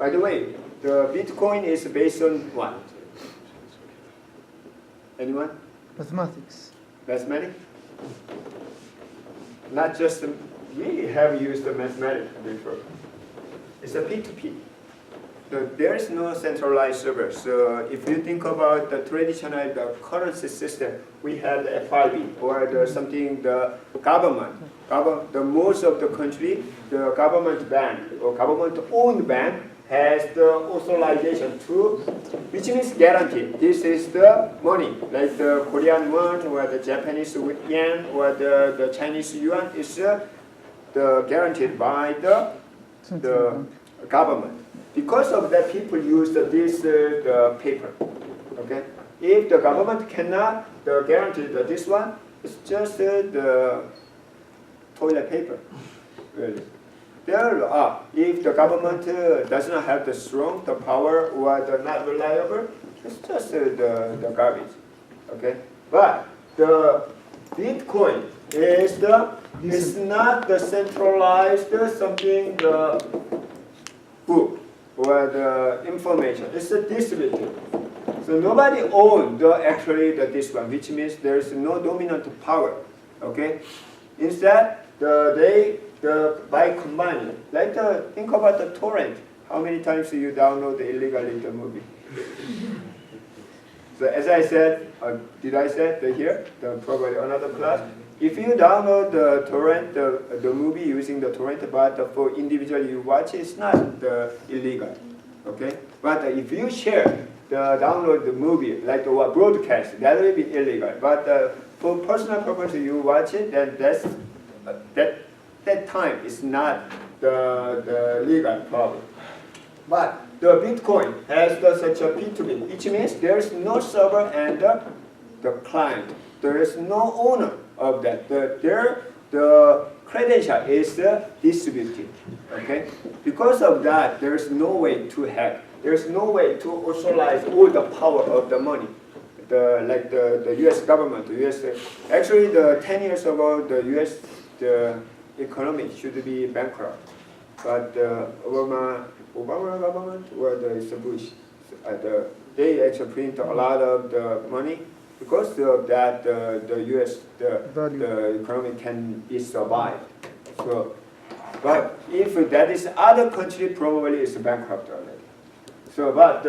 By the way, the Bitcoin is based on what? Anyone? Mathematics. Mathematics? Not just, we have used the mathematics before. It's a P2P. So there is no centralized server. So if you think about the traditional currency system, we have the FRB or something the government. The most of the country, the government bank or government-owned bank has the authorization to, which means guaranteed. This is the money, like the Korean won or the Japanese yen or the Chinese yuan is the guaranteed by the government. Because of that, people use this the paper. Okay, if the government cannot guarantee this one, it's just the toilet paper. Really. There are, if the government does not have the strong, the power, or the not reliable, it's just the garbage. Okay, but the Bitcoin is not the centralized something the book or the information. It's a distributed. So nobody owns actually this one, which means there is no dominant power. Okay, instead by combining, like think about the torrent. How many times do you download illegally the movie? So as I said, did I say here? Probably another class. If you download the torrent, the movie using the torrent, but for individual you watch, it's not illegal. Okay? But if you share download the movie, like the broadcast, that will be illegal. But for personal purpose you watch it, then that time is not the legal problem. But the Bitcoin has such a P2P, which means there is no server and the client. There is no owner of that. The credential is distributed. Okay? Because of that, there is no way to hack. There is no way to authorize all the power of the money. Like the U.S. government, actually 10 years ago, the U.S. economy should be bankrupt. But Obama government or the Bush, they actually print a lot of the money. Because of that, the U.S. the economy can be survived. So, but if that is other country, probably it's bankrupt already. So, but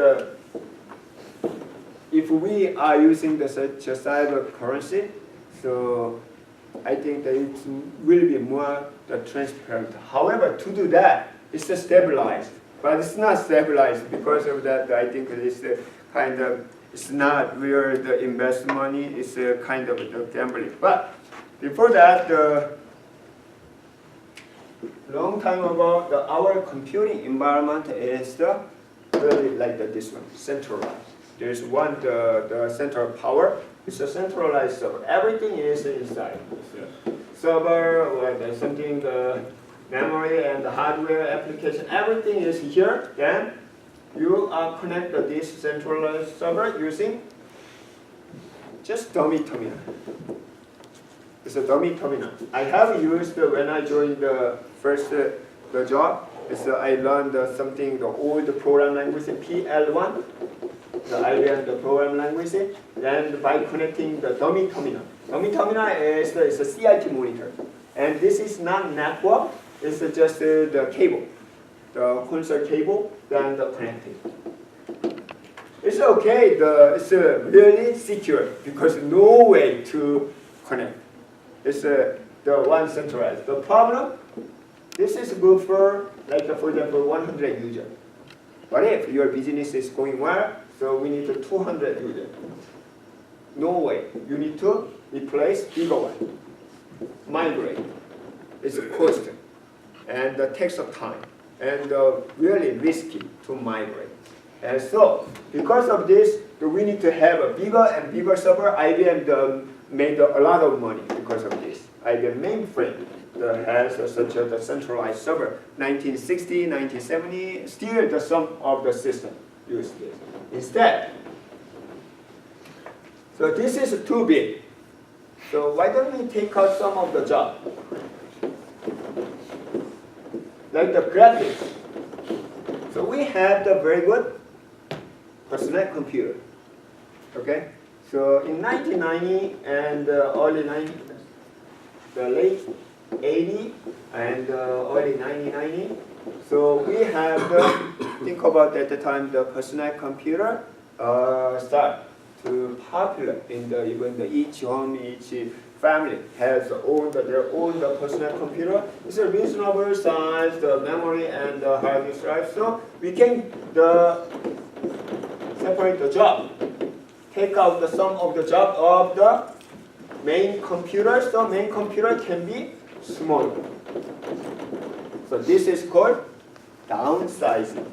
if we are using such a cyber currency, so I think that it will be more transparent. However, to do that, it's stabilized, but it's not stabilized because of that. I think it's kind of. It's not where the invest money is kind of the gambling. But before that, long time ago, our computing environment is really like this one, centralized. There's one the central power. It's a centralized server. Everything is inside. Server or something the memory and the hardware application. Everything is here. Then you are connected this centralized server using just dummy terminal. It's a dummy terminal. I have used when I joined the first the job. I learned something the old program language PL1, the IBM the program language, and by connecting the dummy terminal. Dummy terminal is a CRT monitor, and this is not network. It's just the cable. The console cable, then the connecting. It's okay, it's really secure because no way to connect. It's the one centralized. The problem, this is good for, like for example, 100 users. What if your business is going well, so we need 200 users? No way. You need to replace bigger one. Migrate. It's a cost and the takes of time. And really risky to migrate. And so, because of this, we need to have a bigger and bigger server. IBM made a lot of money because of this. IBM mainframe has such a centralized server. 1960, 1970, still the sum of the system use this. Instead, so this is too big. So why don't we take out some of the job? Like the graphics. So So we have the very good personal computer. Okay. So in 1990 and early 90, the late 80 and early 1990. So we have think about at the time the personal computer start to popular in the even the each home, each family has their own personal computer. It's a reasonable size, the memory and the hard disk drive. So we can separate the job, take out the sum of the job of the main computer. So main computer can be smaller. So this is called downsizing.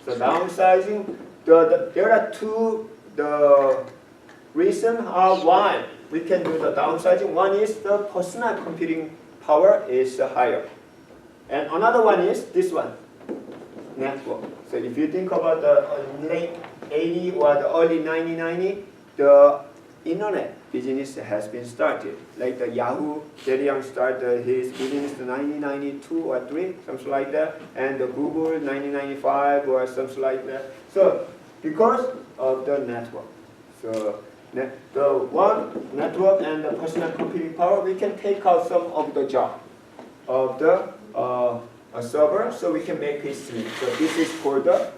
So downsizing, there are two reasons why we can do the downsizing. One is the personal computing power is higher. And another one is this one, network. So if you think about the late 80 or the early 1990, the internet business has been started. Like the Yahoo, Jerry Yang started his business in 1992 or 3, something like that. And the Google 1995 or something like that. So because of the network. So the one network and the personal computing power, we can take out some of the job of the server, so we can make it slim. So this is called the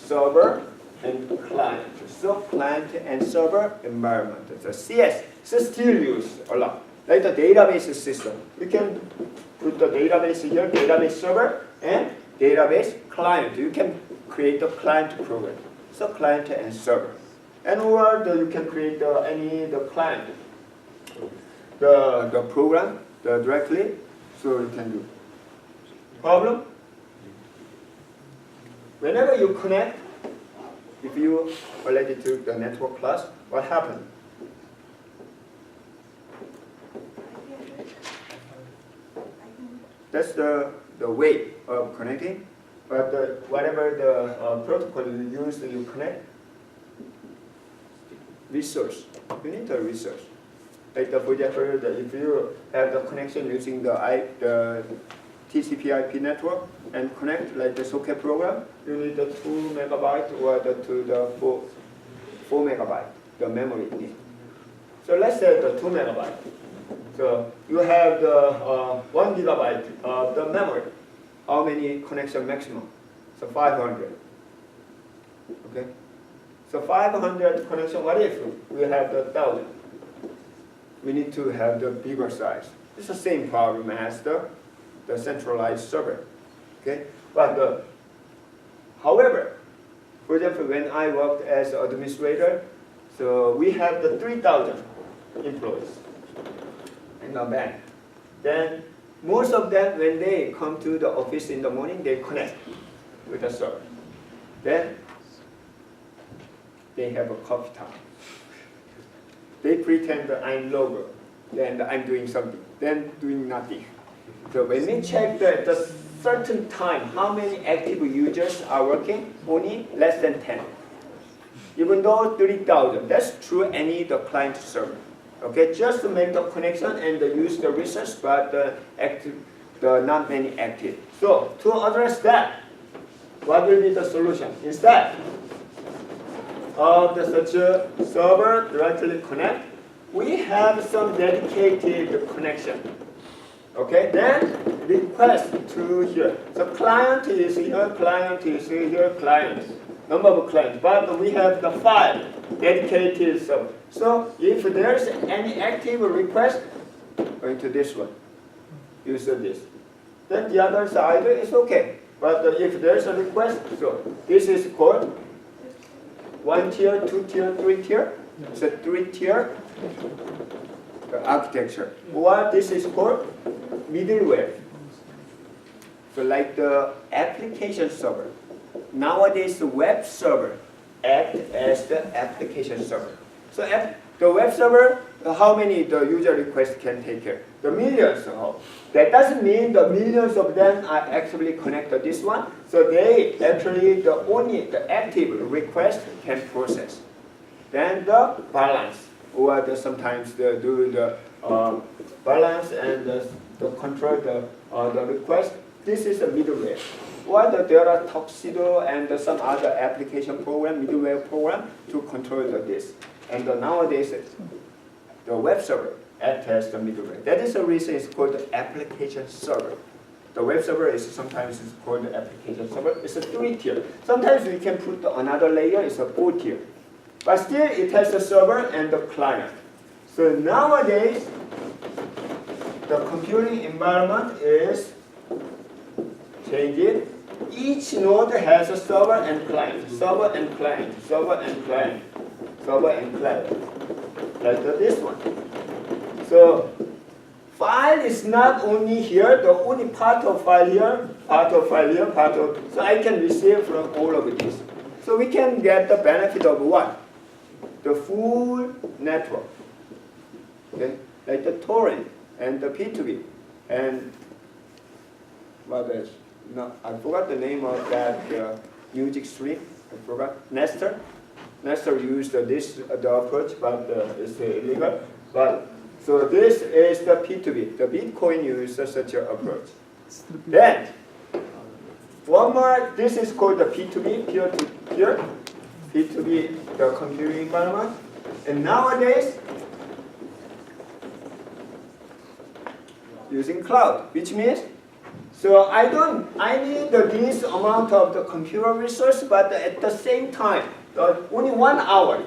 server and client. So client and server environment. So CS is still used a lot. Like the database system. We can put the database here, database server, and database client. You can create the client program. So client and server. And or you can create the client, the program directly. So you can do. Problem? Whenever you connect, if you related to the network class, what happened? That's the way of connecting. But whatever the protocol you use, you connect. Resource. You need the resource. Like for example, if you have the connection using the TCP/IP network and connect like the socket program, you need the 2 megabyte or the 4 megabyte, the memory need. So let's say the 2 megabyte. So you have the 1 gigabyte of the memory. How many connection maximum? So 500. Okay. So 500 connection. What if we have the 1,000? We need to have the bigger size. It's the same problem as the centralized server. Okay, but however, for example, when I worked as an administrator, so we have the 3,000 employees in the bank. Then most of them, when they come to the office in the morning, they connect with the server. Then they have a coffee time. They pretend that I'm logo, then I'm doing something, then doing nothing. So when we check the certain time, how many active users are working, only less than 10. Even though 30,000, that's true any the client server. Okay, just to make the connection and use the resource, but not many active. So to address that, what will be the solution? Instead of such a server directly connect, we have some dedicated connection. Okay, then request to here. So client is here, client is here, client. Number of clients, but we have the 5 dedicated server. So if there's any active request, going to this one, use this. Then the other side is okay. But if there's a request, so this is called 1 tier, 2 tier, 3 tier. It's a 3-tier architecture. Or this is called middleware. So like the application server. Nowadays the web server acts as the application server. So the web server, how many the user requests can take care? The millions. That doesn't mean the millions of them are actually connected to this one. So they actually only the active request can process. Then the balance, or sometimes they do the balance and the control the request This is a middleware. There are Tuxedo and some other application program, middleware program to control this. And nowadays, the web server acts as the middleware. That is the reason it's called the application server. The web server is sometimes called the application server. It's a 3-tier. Sometimes we can put another layer, it's a 4-tier. But still, it has the server and the client. So nowadays, the computing environment is changing. Each node has a server and client, server and client, server and client, server and client. Like this one. So file is not only here, the only part of file here, part of file here, part of, so I can receive from all of these. So we can get the benefit of what? The full network. Okay? Like the torrent and the P2P and what else? No, I forgot the name of that music stream. I forgot. Nestor. Nestor used the approach, but it's illegal. But so this is the P2P. The Bitcoin uses such an approach. Then one more. This is called the P2P, peer-to-peer. P2P, the computing environment. And nowadays, using cloud, which means, so I need this amount of the computer resource, but at the same time, only 1 hour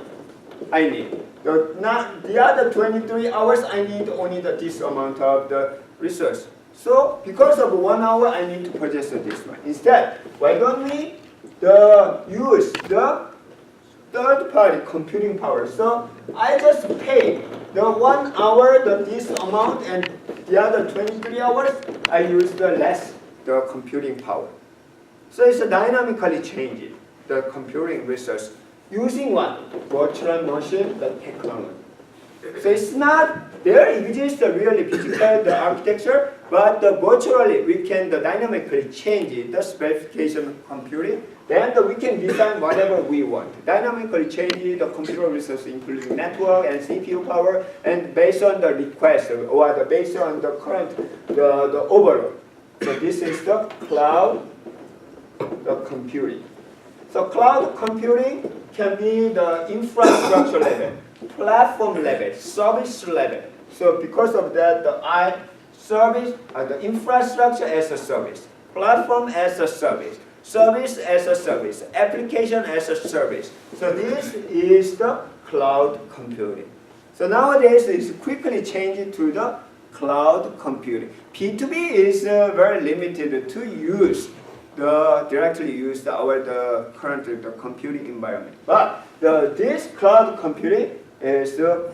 I need. The other 23 hours, I need only this amount of the resource. So because of 1 hour, I need to purchase this one. Instead, why don't we use the third-party computing power? So I just pay the 1 hour, this amount, and the other 23 hours, I use the computing power. So it's dynamically changing the computing resource using what? Virtual machine, the technology. So it's not, there exists really physical architecture, but virtually we can dynamically change it, the specification of computing. Then we can design whatever we want. Dynamically change the computer resources, including network and CPU power, and based on the request or based on the current, the overload. So this is the cloud, the computing. So cloud computing can be the infrastructure level, platform level, service level. So because of that, the infrastructure as a service, platform as a service, service as a service, application as a service. So this is the cloud computing. So nowadays it's quickly changing to the cloud computing. P2P is very limited to use directly use the current computing environment. But this cloud computing is the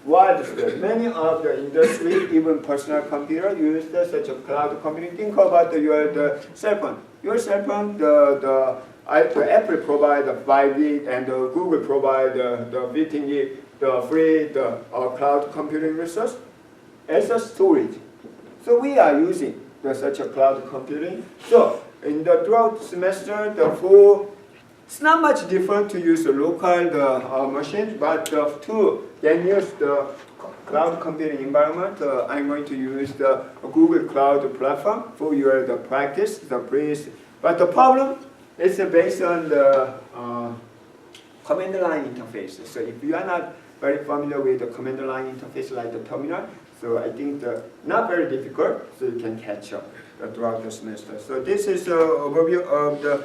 widespread. Many of the industry, even personal computer, use such a cloud computing. Think about your cell phone. Your cell phone, the Apple provide the 5G and Google provide the 15G, the free cloud computing resource as a storage. So we are using such a cloud computing. So in the throughout semester, it's not much different to use a local machine, but to then use the cloud computing environment, I'm going to use the Google Cloud Platform for your practice, the brief. But the problem is based on the command line interface. So if you are not very familiar with the command line interface like the terminal, so I think not very difficult, so you can catch up throughout the semester. So this is an overview of the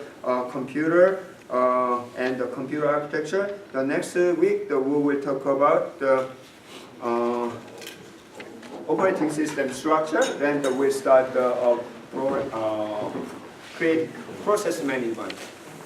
computer and the computer architecture. The next week, we will talk about the operating system structure. Then we'll start create process management.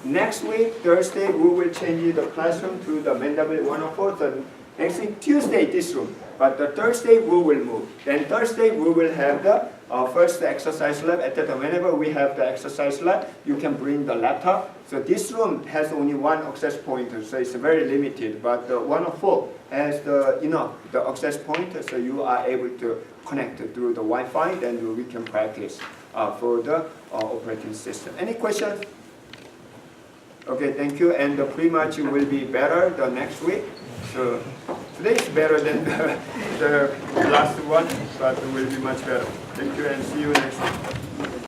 Next week, Thursday, we will change the classroom to the Mandible 104. So next week, Tuesday, this room. But the Thursday, we will move. Then Thursday, we will have the first exercise lab. At that, whenever we have the exercise lab, you can bring the laptop. So this room has only one access point, so it's very limited. But the 104 has the access point, so you are able to connect through the Wi-Fi. Then we can practice for the operating system. Any questions? Okay, thank you. And pretty much will be better the next week. So. Today is better than the last one, but it will be much better. Thank you and see you next time.